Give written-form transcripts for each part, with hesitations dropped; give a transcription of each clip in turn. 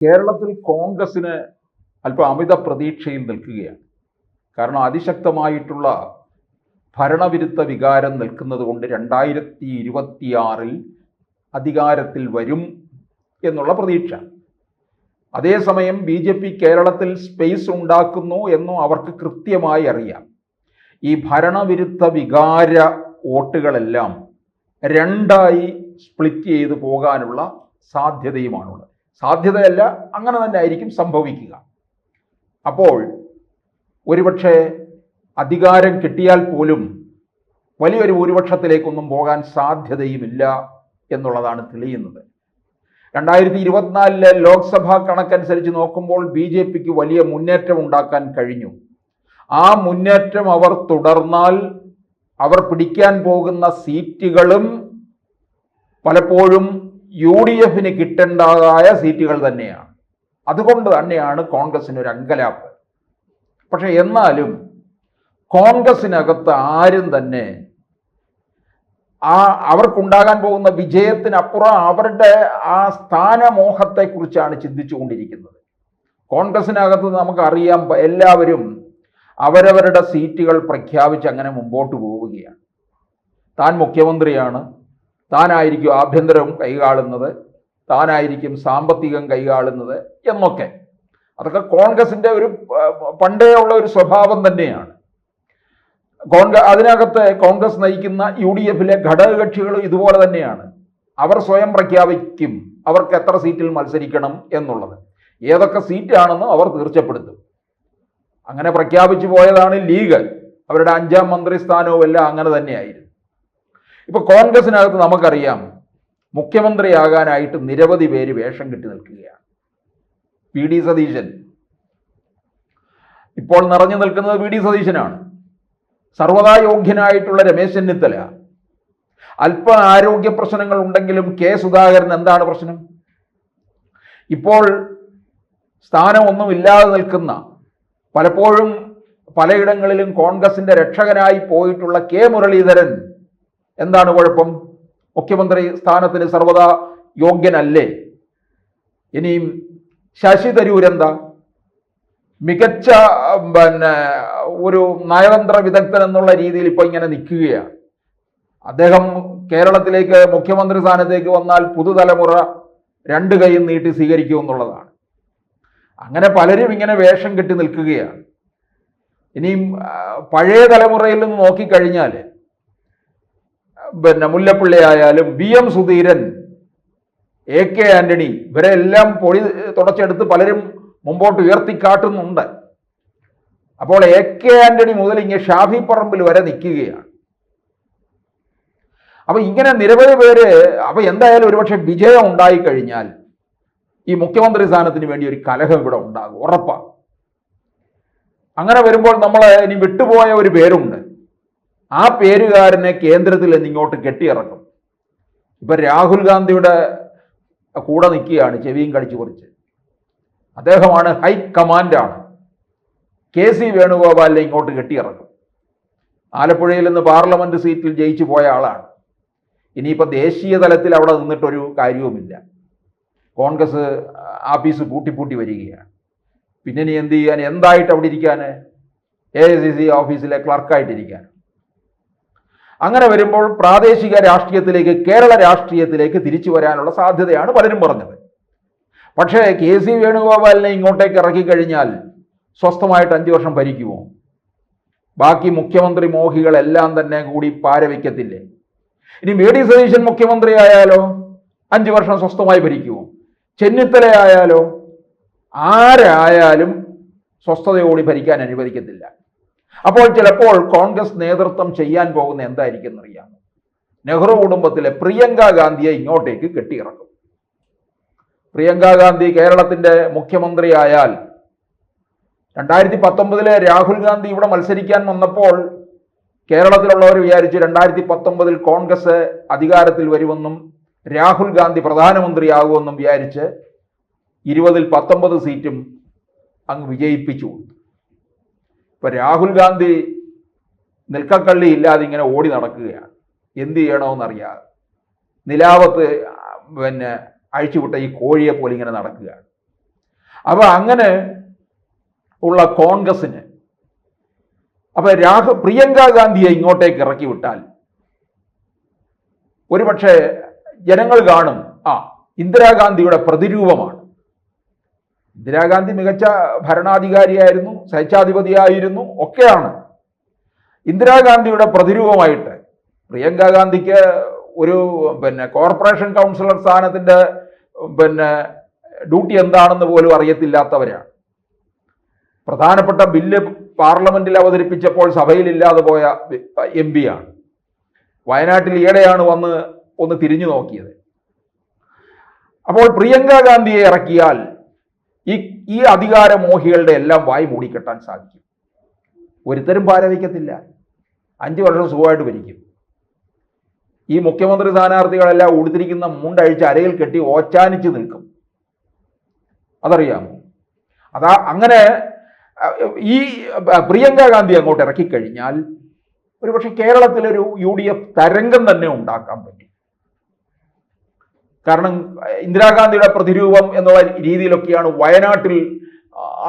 കേരളത്തിൽ കോൺഗ്രസിന് അല്പം അമിത പ്രതീക്ഷയിൽ നിൽക്കുകയാണ്. കാരണം അതിശക്തമായിട്ടുള്ള ഭരണവിരുദ്ധ വികാരം നിൽക്കുന്നത് കൊണ്ട് 2026 അധികാരത്തിൽ വരും എന്നുള്ള പ്രതീക്ഷ. അതേസമയം BJP കേരളത്തിൽ സ്പേസ് ഉണ്ടാക്കുന്നു എന്നും അവർക്ക് കൃത്യമായി അറിയാം. ഈ ഭരണവിരുദ്ധ വികാര വോട്ടുകളെല്ലാം രണ്ടായി സ്പ്ലിറ്റ് ചെയ്ത് പോകാനുള്ള സാധ്യതയുമാണുള്ളത്. സാധ്യതയല്ല, അങ്ങനെ തന്നെ ആയിരിക്കും സംഭവിക്കുക. അപ്പോൾ ഒരുപക്ഷെ അധികാരം കിട്ടിയാൽ പോലും വലിയൊരു ഭൂരിപക്ഷത്തിലേക്കൊന്നും പോകാൻ സാധ്യതയുമില്ല എന്നുള്ളതാണ് തെളിയുന്നത്. 2024 ലോക്സഭാ കണക്കനുസരിച്ച് നോക്കുമ്പോൾ BJPക്ക് വലിയ മുന്നേറ്റം ഉണ്ടാക്കാൻ കഴിഞ്ഞു. ആ മുന്നേറ്റം അവർ തുടർന്നാൽ അവർ പിടിക്കാൻ പോകുന്ന സീറ്റുകളും പലപ്പോഴും UDFന് കിട്ടേണ്ടതായ സീറ്റുകൾ തന്നെയാണ്. അതുകൊണ്ട് തന്നെയാണ് കോൺഗ്രസിന് ഒരു അങ്കലാപ്പ്. പക്ഷെ എന്നാലും കോൺഗ്രസിനകത്ത് ആരും തന്നെ അവർക്കുണ്ടാകാൻ പോകുന്ന വിജയത്തിനപ്പുറം അവരുടെ ആ സ്ഥാനമോഹത്തെക്കുറിച്ചാണ് ചിന്തിച്ചുകൊണ്ടിരിക്കുന്നത്. കോൺഗ്രസിനകത്ത് നമുക്കറിയാം, എല്ലാവരും അവരവരുടെ സീറ്റുകൾ പ്രഖ്യാപിച്ച് അങ്ങനെ മുമ്പോട്ട് പോവുകയാണ്. താൻ മുഖ്യമന്ത്രിയാണ്, താനായിരിക്കും ആഭ്യന്തരം കൈകാളുന്നത്, താനായിരിക്കും സാമ്പത്തികം കൈകാളുന്നത് എന്നൊക്കെ. അതൊക്കെ കോൺഗ്രസിൻ്റെ ഒരു പണ്ടേ ഉള്ള ഒരു സ്വഭാവം തന്നെയാണ്. അതിനകത്ത് കോൺഗ്രസ് നയിക്കുന്ന UDFലെ ഘടകകക്ഷികളും ഇതുപോലെ തന്നെയാണ്. അവർ സ്വയം പ്രഖ്യാപിക്കും അവർക്ക് എത്ര സീറ്റിൽ മത്സരിക്കണം എന്നുള്ളത്. ഏതൊക്കെ സീറ്റാണെന്ന് അവർ തീർച്ചപ്പെടുത്തും. അങ്ങനെ പ്രഖ്യാപിച്ചു പോയതാണ് ലീഗ്. അവരുടെ 5ാം മന്ത്രിസ്ഥാനവും എല്ലാം അങ്ങനെ തന്നെയായിരുന്നു. ഇപ്പൊ കോൺഗ്രസിനകത്ത് നമുക്കറിയാം, മുഖ്യമന്ത്രിയാകാനായിട്ട് നിരവധി പേര് വേഷം കെട്ടി നിൽക്കുകയാണ്. VD സതീശൻ, ഇപ്പോൾ നിറഞ്ഞു നിൽക്കുന്നത് VD സതീശനാണ്. സർവ്വതാ യോഗ്യനായിട്ടുള്ള രമേശ് ചെന്നിത്തല. അല്പ ആരോഗ്യ പ്രശ്നങ്ങൾ ഉണ്ടെങ്കിലും K സുധാകരൻ എന്താണ് പ്രശ്നം? ഇപ്പോൾ സ്ഥാനമൊന്നുമില്ലാതെ നിൽക്കുന്ന, പലപ്പോഴും പലയിടങ്ങളിലും കോൺഗ്രസിന്റെ രക്ഷകനായി പോയിട്ടുള്ള K മുരളീധരൻ എന്താണ് കുഴപ്പം? മുഖ്യമന്ത്രി സ്ഥാനത്തിന് സർവ്വതാ യോഗ്യനല്ലേ? ഇനിയും ശശി തരൂർ എന്താ? മികച്ച ഒരു നയതന്ത്ര വിദഗ്ധൻ എന്നുള്ള രീതിയിൽ ഇപ്പോൾ ഇങ്ങനെ നിൽക്കുകയാണ്. അദ്ദേഹം കേരളത്തിലേക്ക് മുഖ്യമന്ത്രി സ്ഥാനത്തേക്ക് വന്നാൽ പുതുതലമുറ 2 കൈയും നീട്ടി സ്വീകരിക്കുമെന്നുള്ളതാണ്. അങ്ങനെ പലരും ഇങ്ങനെ വേഷം കെട്ടി നിൽക്കുകയാണ്. ഇനിയും പഴയ തലമുറയിൽ നിന്ന് നോക്കിക്കഴിഞ്ഞാൽ മുല്ലപ്പള്ളി ആയാലും VM സുധീരൻ, AK ആന്റണി, ഇവരെ എല്ലാം പൊടി തുടച്ചെടുത്ത് പലരും മുമ്പോട്ട് ഉയർത്തിക്കാട്ടുന്നുണ്ട്. അപ്പോൾ AK ആന്റണി മുതൽ ഇങ്ങനെ ഷാഫി പറമ്പിൽ വരെ നിൽക്കുകയാണ്. അപ്പൊ ഇങ്ങനെ നിരവധി പേര്. അപ്പൊ എന്തായാലും ഒരുപക്ഷെ വിജയം ഉണ്ടായിക്കഴിഞ്ഞാൽ ഈ മുഖ്യമന്ത്രി സ്ഥാനത്തിന് വേണ്ടി ഒരു കലഹം ഇവിടെ ഉണ്ടാകും, ഉറപ്പാണ്. അങ്ങനെ വരുമ്പോൾ നമ്മൾ ഇനി വിട്ടുപോയ ഒരു പേരുണ്ട്. ആ പേരുകാരനെ കേന്ദ്രത്തിൽ നിന്ന് ഇങ്ങോട്ട് കെട്ടിയിറക്കും. ഇപ്പൊ രാഹുൽ ഗാന്ധിയുടെ കൂടെ നിൽക്കുകയാണ്, ചെവിയും കടിച്ചു കുറിച്ച്. അദ്ദേഹമാണ് ഹൈക്കമാൻഡാണ്. KC വേണുഗോപാലിനെ ഇങ്ങോട്ട് കെട്ടിയിറക്കും. ആലപ്പുഴയിൽ നിന്ന് പാർലമെന്റ് സീറ്റിൽ ജയിച്ചു പോയ ആളാണ്. ഇനിയിപ്പോൾ ദേശീയ തലത്തിൽ അവിടെ നിന്നിട്ടൊരു കാര്യവുമില്ല. കോൺഗ്രസ് ആഫീസ് പൂട്ടി വരികയാണ്. പിന്നെ ഇനി എന്ത് ചെയ്യാൻ? എന്തായിട്ട് അവിടെ ഇരിക്കാൻ? AICC ഓഫീസിലെ ക്ലർക്കായിട്ടിരിക്കാൻ. അങ്ങനെ വരുമ്പോൾ പ്രാദേശിക രാഷ്ട്രീയത്തിലേക്ക്, കേരള രാഷ്ട്രീയത്തിലേക്ക് തിരിച്ചു വരാനുള്ള സാധ്യതയാണ് പലരും പറഞ്ഞത്. പക്ഷേ KC വേണുഗോപാലിനെ ഇങ്ങോട്ടേക്ക് ഇറക്കിക്കഴിഞ്ഞാൽ സ്വസ്ഥമായിട്ട് 5 വർഷം ഭരിക്കുമോ? ബാക്കി മുഖ്യമന്ത്രി മോഹികളെല്ലാം തന്നെ കൂടി പാരവയ്ക്കത്തില്ലേ? ഇനി VD സതീശൻ മുഖ്യമന്ത്രി ആയാലോ 5 വർഷം സ്വസ്ഥമായി ഭരിക്കുമോ? ചെന്നിത്തല ആയാലോ? ആരായാലും സ്വസ്ഥതയോടെ ഭരിക്കാൻ അനുവദിക്കത്തില്ല. അപ്പോൾ ചിലപ്പോൾ കോൺഗ്രസ് നേതൃത്വം ചെയ്യാൻ പോകുന്ന എന്തായിരിക്കും എന്നറിയാമോ? നെഹ്റു കുടുംബത്തിലെ പ്രിയങ്ക ഗാന്ധിയെ ഇങ്ങോട്ടേക്ക് കെട്ടിയിറക്കും. പ്രിയങ്ക ഗാന്ധി കേരളത്തിന്റെ മുഖ്യമന്ത്രി ആയാൽ, 2019 രാഹുൽ ഗാന്ധി ഇവിടെ മത്സരിക്കാൻ വന്നപ്പോൾ കേരളത്തിലുള്ളവർ വിചാരിച്ചു 2019 കോൺഗ്രസ് അധികാരത്തിൽ വരുമെന്നും രാഹുൽ ഗാന്ധി പ്രധാനമന്ത്രിയാകുമെന്നും വിചാരിച്ച് 20ൽ 19 സീറ്റും അങ്ങ് വിജയിപ്പിച്ചു. ഇപ്പൊ രാഹുൽ ഗാന്ധി നിൽക്കക്കള്ളി ഇല്ലാതെ ഇങ്ങനെ ഓടി നടക്കുകയാണ്. എന്ത് ചെയ്യണമെന്നറിയാതെ നിലാവത്ത് അഴിച്ചുവിട്ട ഈ കോഴിയെ പോലെ ഇങ്ങനെ നടക്കുകയാണ്. അപ്പൊ അങ്ങനെ ഉള്ള കോൺഗ്രസിന് അപ്പൊ പ്രിയങ്ക ഗാന്ധിയെ ഇങ്ങോട്ടേക്ക് ഇറക്കി വിട്ടാൽ ഒരുപക്ഷെ ജനങ്ങൾ കാണും, ഇന്ദിരാഗാന്ധിയുടെ പ്രതിരൂപമാണ്. ഇന്ദിരാഗാന്ധി മികച്ച ഭരണാധികാരിയായിരുന്നു, സ്വേച്ഛാധിപതിയായിരുന്നു, ഒക്കെയാണ്. ഇന്ദിരാഗാന്ധിയുടെ പ്രതിരൂപമായിട്ട് പ്രിയങ്ക ഗാന്ധിക്ക് ഒരു കോർപ്പറേഷൻ കൗൺസിലർ സ്ഥാനത്തിന്റെ ഡ്യൂട്ടി എന്താണെന്ന് പോലും അറിയത്തില്ലാത്തവരാണ്. പ്രധാനപ്പെട്ട ബില്ല് പാർലമെന്റിൽ അവതരിപ്പിച്ചപ്പോൾ സഭയിലില്ലാതെ പോയ MP ആണ്. വയനാട്ടിൽ ഈയിടെയാണ് ഒന്ന് തിരിഞ്ഞു നോക്കിയത്. അപ്പോൾ പ്രിയങ്ക ഗാന്ധിയെ ഇറക്കിയാൽ ഈ അധികാരമോഹികളുടെ എല്ലാം വായി മൂടിക്കെട്ടാൻ സാധിക്കും. ഒരുത്തരും പാരവയ്ക്കത്തില്ല. 5 വർഷം സുഖമായിട്ട് ഭരിക്കും. ഈ മുഖ്യമന്ത്രി സ്ഥാനാർത്ഥികളെല്ലാം ഉടുത്തിരിക്കുന്ന മുണ്ടഴിച്ച് അരയിൽ കെട്ടി ഓച്ചാനിച്ച് നിൽക്കും. അതറിയാമോ? അങ്ങനെ ഈ പ്രിയങ്ക ഗാന്ധി അങ്ങോട്ട് ഇറക്കിക്കഴിഞ്ഞാൽ ഒരുപക്ഷെ കേരളത്തിലൊരു UDF തരംഗം തന്നെ ഉണ്ടാക്കാൻ പറ്റും. കാരണം ഇന്ദിരാഗാന്ധിയുടെ പ്രതിരൂപം എന്നുള്ള രീതിയിലൊക്കെയാണ് വയനാട്ടിൽ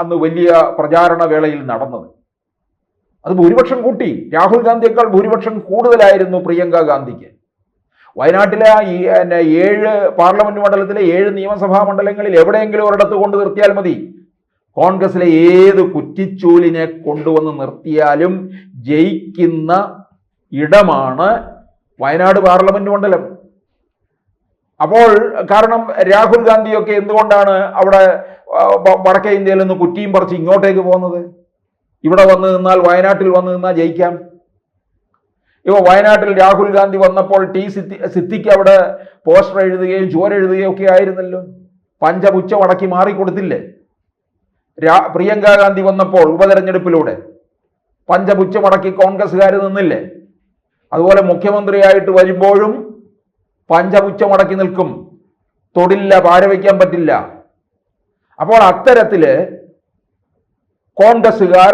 അന്ന് വലിയ പ്രചാരണ വേളയിൽ നടന്നത്. അത് ഭൂരിപക്ഷം കൂട്ടി. രാഹുൽ ഗാന്ധിയേക്കാൾ ഭൂരിപക്ഷം കൂടുതലായിരുന്നു പ്രിയങ്ക ഗാന്ധിക്ക്. വയനാട്ടിലെ 7 പാർലമെന്റ് മണ്ഡലത്തിലെ 7 നിയമസഭാ മണ്ഡലങ്ങളിൽ എവിടെയെങ്കിലും ഒരിടത്ത് കൊണ്ട് നിർത്തിയാൽ മതി. കോൺഗ്രസിലെ ഏത് കുറ്റിച്ചൂലിനെ കൊണ്ടുവന്ന് നിർത്തിയാലും ജയിക്കുന്ന ഇടമാണ് വയനാട് പാർലമെന്റ് മണ്ഡലം. അപ്പോൾ കാരണം രാഹുൽ ഗാന്ധിയൊക്കെ എന്തുകൊണ്ടാണ് അവിടെ വടക്കേ ഇന്ത്യയിൽ നിന്ന് കുറ്റിയും പറിച്ച് ഇങ്ങോട്ടേക്ക് പോകുന്നത്? ഇവിടെ വന്നു നിന്നാൽ, വയനാട്ടിൽ വന്നു നിന്നാൽ ജയിക്കാം. വയനാട്ടിൽ രാഹുൽ ഗാന്ധി വന്നപ്പോൾ സിദ്ദിഖ് അവിടെ പോസ്റ്റർ എഴുതുകയും ചുവരെഴുതുകയും ഒക്കെ ആയിരുന്നല്ലോ. പഞ്ചപുച്ഛ മടക്കി മാറിക്കൊടുത്തില്ലേ? പ്രിയങ്ക ഗാന്ധി വന്നപ്പോൾ ഉപതെരഞ്ഞെടുപ്പിലൂടെ പഞ്ചപുച്ഛ മടക്കി കോൺഗ്രസ്സുകാർ നിന്നില്ലേ? അതുപോലെ മുഖ്യമന്ത്രിയായിട്ട് വരുമ്പോഴും പഞ്ചപുച്ഛ മടക്കി നിൽക്കും. തൊടില്ല, പാരവയ്ക്കാൻ പറ്റില്ല. അപ്പോൾ അത്തരത്തില് കോൺഗ്രസ്സുകാർ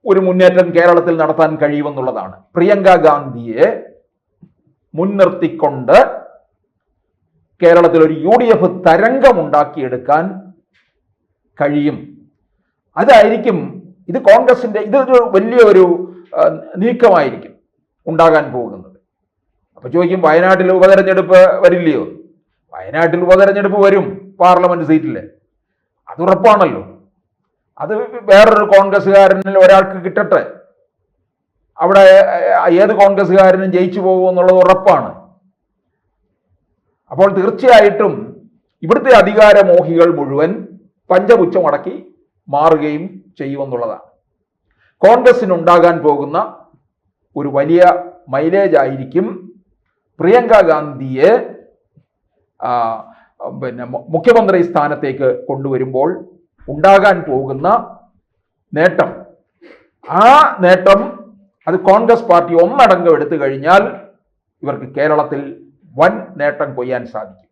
ഒരു മുന്നേറ്റം കേരളത്തിൽ നടത്താൻ കഴിയുമെന്നുള്ളതാണ്. പ്രിയങ്ക ഗാന്ധിയെ മുൻനിർത്തിക്കൊണ്ട് കേരളത്തിൽ ഒരു UDF തരംഗം ഉണ്ടാക്കിയെടുക്കാൻ കഴിയും. അതായിരിക്കും ഇത് കോൺഗ്രസിന്റെ ഇതൊരു വലിയൊരു നീക്കമായിരിക്കും ഉണ്ടാകാൻ പോകുന്നത്. അപ്പൊ ചോദിക്കും, വയനാട്ടിൽ ഉപതെരഞ്ഞെടുപ്പ് വരില്ലയോ? വയനാട്ടിൽ ഉപതെരഞ്ഞെടുപ്പ് വരും. പാർലമെന്റ് സീറ്റില് അത് ഉറപ്പാണല്ലോ. അത് വേറൊരു കോൺഗ്രസ്സുകാരനിൽ ഒരാൾക്ക് കിട്ടട്ടെ. അവിടെ ഏത് കോൺഗ്രസ്സുകാരനും ജയിച്ചു പോകുമെന്നുള്ളത് ഉറപ്പാണ്. അപ്പോൾ തീർച്ചയായിട്ടും ഇവിടുത്തെ അധികാരമോഹികൾ മുഴുവൻ പഞ്ചപുച്ഛമടക്കി മാറുകയും ചെയ്യുമെന്നുള്ളതാണ്. കോൺഗ്രസിനുണ്ടാകാൻ പോകുന്ന ഒരു വലിയ മൈലേജ് ആയിരിക്കും പ്രിയങ്ക ഗാന്ധിയെ മുഖ്യമന്ത്രി സ്ഥാനത്തേക്ക് കൊണ്ടുവരുമ്പോൾ ഉണ്ടാകാൻ പോകുന്ന നേട്ടം. ആ നേട്ടം അത് കോൺഗ്രസ് പാർട്ടി ഒന്നടങ്കം എടുത്തു കഴിഞ്ഞാൽ ഇവർക്ക് കേരളത്തിൽ വൻ നേട്ടം കൊയ്യാൻ സാധിക്കും.